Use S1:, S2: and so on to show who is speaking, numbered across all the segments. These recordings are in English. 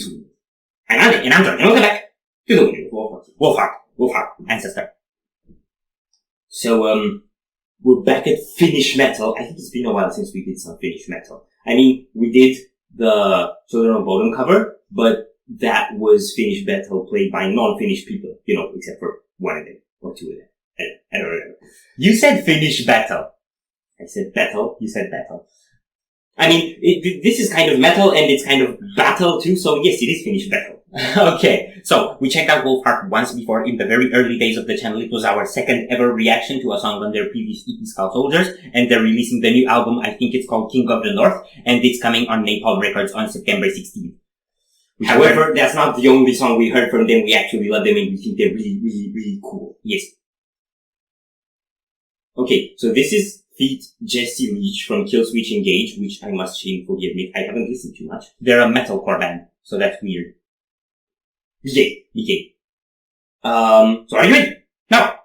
S1: this week. I'm Andy, and I'm joining. Welcome back to the Windmill. Wolfheart, Ancestor. So, we're back at Finnish metal. I think it's been a while since we did some Finnish metal. I mean, we did the Children of Bodom cover, but that was Finnish metal played by non-Finnish people, except for one of them, or two of them. I don't remember. You said Finnish battle. I said battle, you said battle. I mean, this is kind of metal and it's kind of battle too, so yes, it is Finnish battle. Okay, so we checked out Wolfheart once before in the very early days of the channel. It was our second ever reaction to a song on their previous EP, Skull Soldiers, and they're releasing the new album. I think it's called King of the North, and it's coming on Napalm Records on September 16th. However, that's not the only song we heard from them. We actually love them and we think they're really, really, really cool. Yes. Okay, so this is feat Jesse Leach from Killswitch Engage, which I must shamefully admit I haven't listened to much. They're a metalcore band, so that's weird. BK. So are you ready? Now!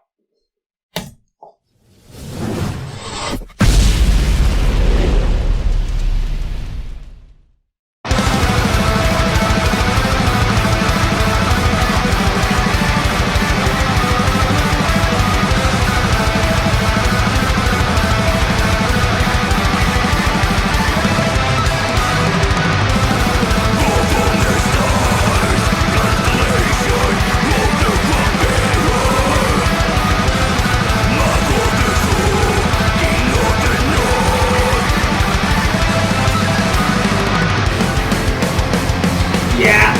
S1: Yeah,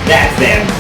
S1: that's them.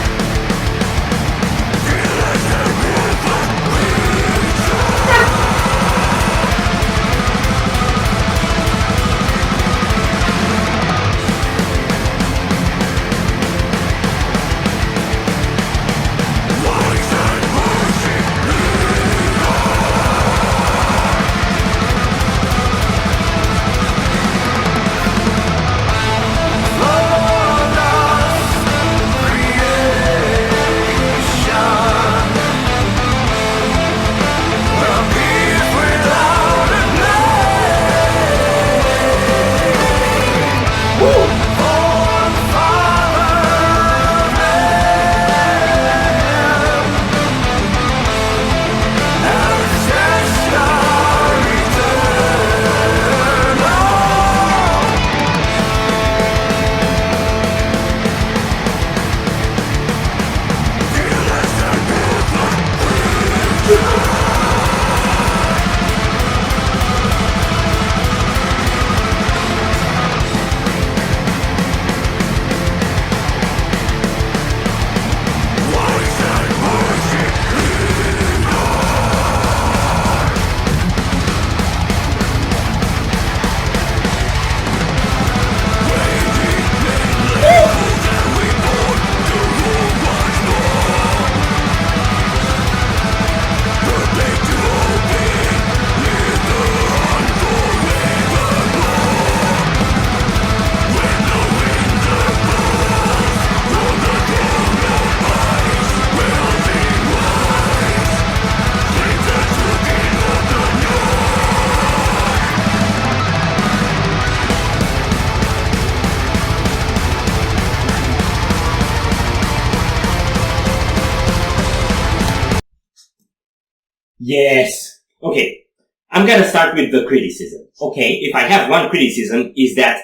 S1: Yes. Okay. I'm gonna start with the criticism. Okay. If I have one criticism is that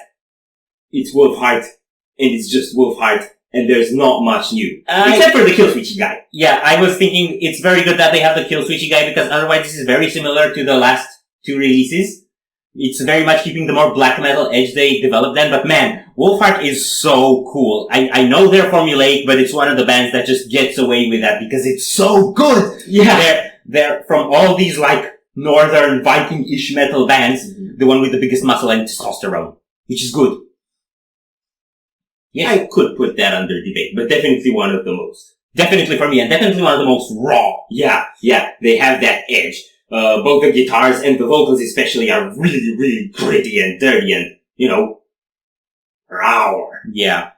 S1: it's Wolfheart and it's just Wolfheart and there's not much new. Except for the Killswitchy guy. Yeah, I was thinking it's very good that they have the Killswitchy guy because otherwise this is very similar to the last two releases. It's very much keeping the more black metal edge they developed then, but man, Wolfheart is so cool. I know they're formulaic, but it's one of the bands that just gets away with that because it's so good. Yeah. They're from all these northern Viking-ish metal bands, the one with the biggest muscle and testosterone, which is good. Yeah, I could put that under debate, but definitely one of the most. Definitely for me, and definitely one of the most raw. Yeah, they have that edge. Both the guitars and the vocals especially are really, really gritty and dirty and, raw. Yeah.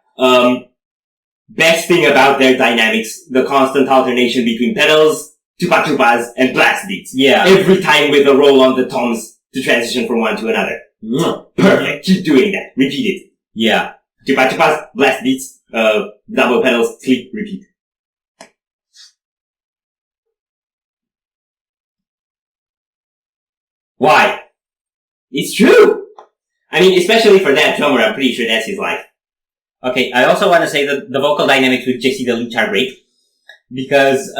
S1: Best thing about their dynamics, the constant alternation between pedals, chupa-chupas, and blast beats. Yeah. Every time with a roll on the toms to transition from one to another. Perfect. Keep doing that. Repeat it. Yeah. Chupa-chupas, blast beats, double pedals, click, repeat. Why? It's true! I mean, especially for that drummer, I'm pretty sure that's his life. Okay, I also want to say that the vocal dynamics with Jesse the Leach are great. Because,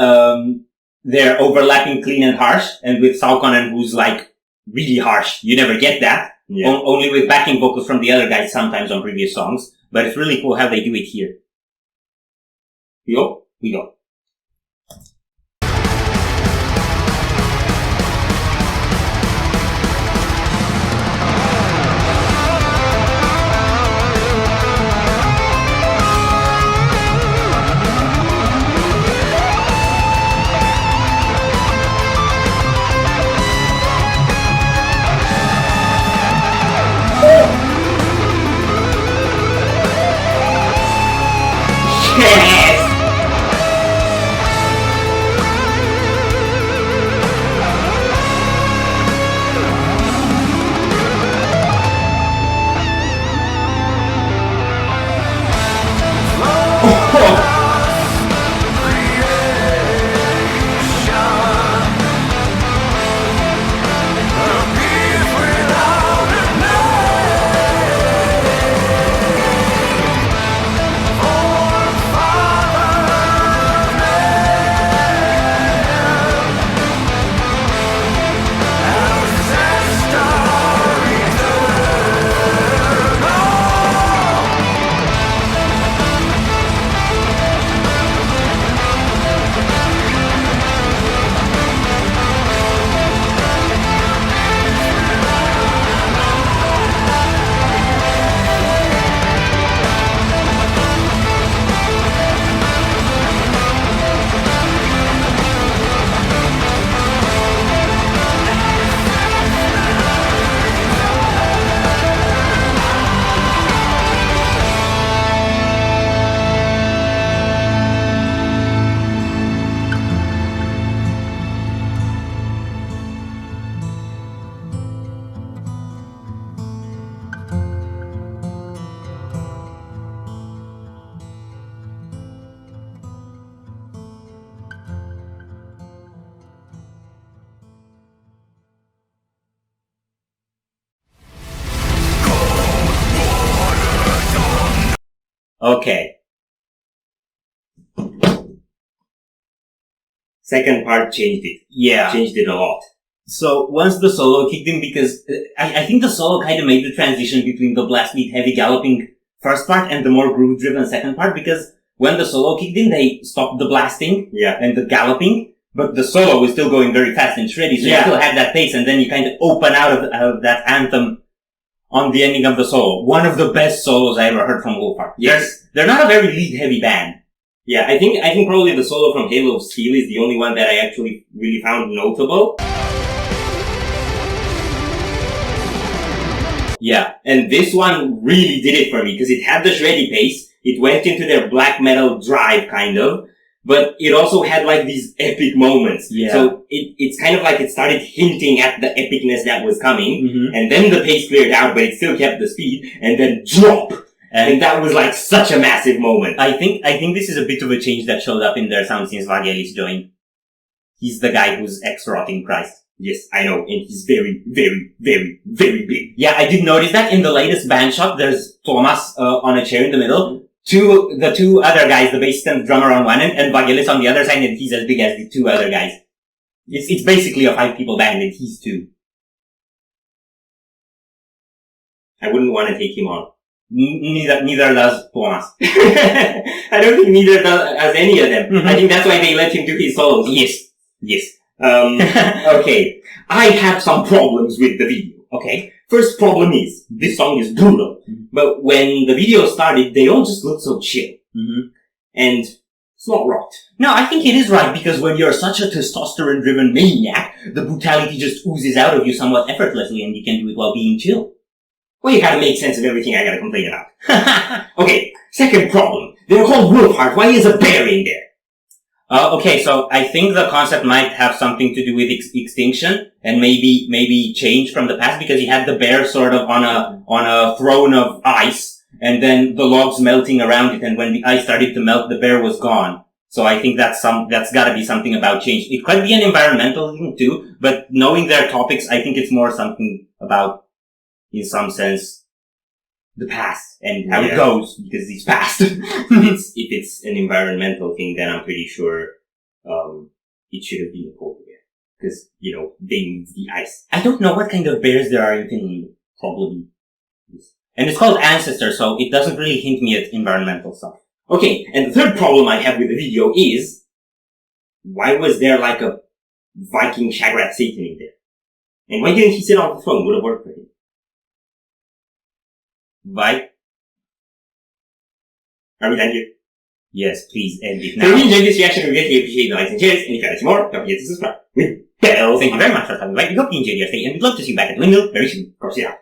S1: they're overlapping clean and harsh, and with Saukonen, who's like, really harsh. You never get that. Yeah. Only with backing vocals from the other guys sometimes on previous songs. But it's really cool how they do it here. We go. Okay. Second part changed it. Yeah. Changed it a lot. So once the solo kicked in, because I think the solo kind of made the transition between the blast beat heavy galloping first part and the more groove driven second part, because when the solo kicked in, they stopped the blasting and the galloping, but the solo was still going very fast and shreddy, so you still had that pace, and then you kind of open out of that anthem on the ending of the solo. One of the best solos I ever heard from Wolfheart. Yes. They're not a very lead heavy band. Yeah, I think probably the solo from Halo of Steel is the only one that I actually really found notable. Yeah, and this one really did it for me, because it had the shreddy pace, it went into their black metal drive, kind of, but it also had like these epic moments. Yeah. So it's kind of like it started hinting at the epicness that was coming, and then the pace cleared out, but it still kept the speed, and then drop! And that was like such a massive moment. I think this is a bit of a change that showed up in their sound since Vangelis joined. He's the guy who's ex-rotting Christ. Yes, I know, and he's very, very, very, very big. Yeah, I did notice that in the latest band shot, there's Thomas on a chair in the middle, the two other guys, the bassist and the drummer on one end, and Vangelis on the other side, and he's as big as the two other guys. It's basically a 5-people band, and he's 2. I wouldn't want to take him on. Neither does Thomas. I don't think neither does any of them. I think that's why they let him do his solos. Yes. Okay. I have some problems with the video. Okay. First problem is, this song is brutal. But when the video started, they all just looked so chill. And it's not right. No, I think it is right, because when you're such a testosterone-driven maniac, the brutality just oozes out of you somewhat effortlessly, and you can do it while being chill. Well, you gotta make sense of everything I gotta complain about. Okay, second problem. They're called Wolfheart. Why is a bear in there? Okay, so I think the concept might have something to do with extinction, and maybe change from the past, because he had the bear sort of on a throne of ice, and then the logs melting around it, and when the ice started to melt, the bear was gone. So I think that's gotta be something about change. It could be an environmental thing too, but knowing their topics, I think it's more something about, in some sense, the past and how it goes, because it's past. If it's an environmental thing, then I'm pretty sure, it should have been a polar bear. Because, they move the ice. I don't know what kind of bears there are in Finland. Probably. And it's called Ancestor, so it doesn't really hint me at environmental stuff. Okay, and the third problem I have with the video is, why was there like a Viking Shagrat Satan in there? And why didn't he sit on the throne? Would have worked for him. Right? Are we done here? Yes, please end it now. So if you enjoyed this reaction, we greatly appreciate the likes and shares, and if you like to see more, don't forget to subscribe. With bells. Thank you very much for coming by. We hope you enjoyed your stay, and we'd love to see you back at the Windmill very soon. Cross it out.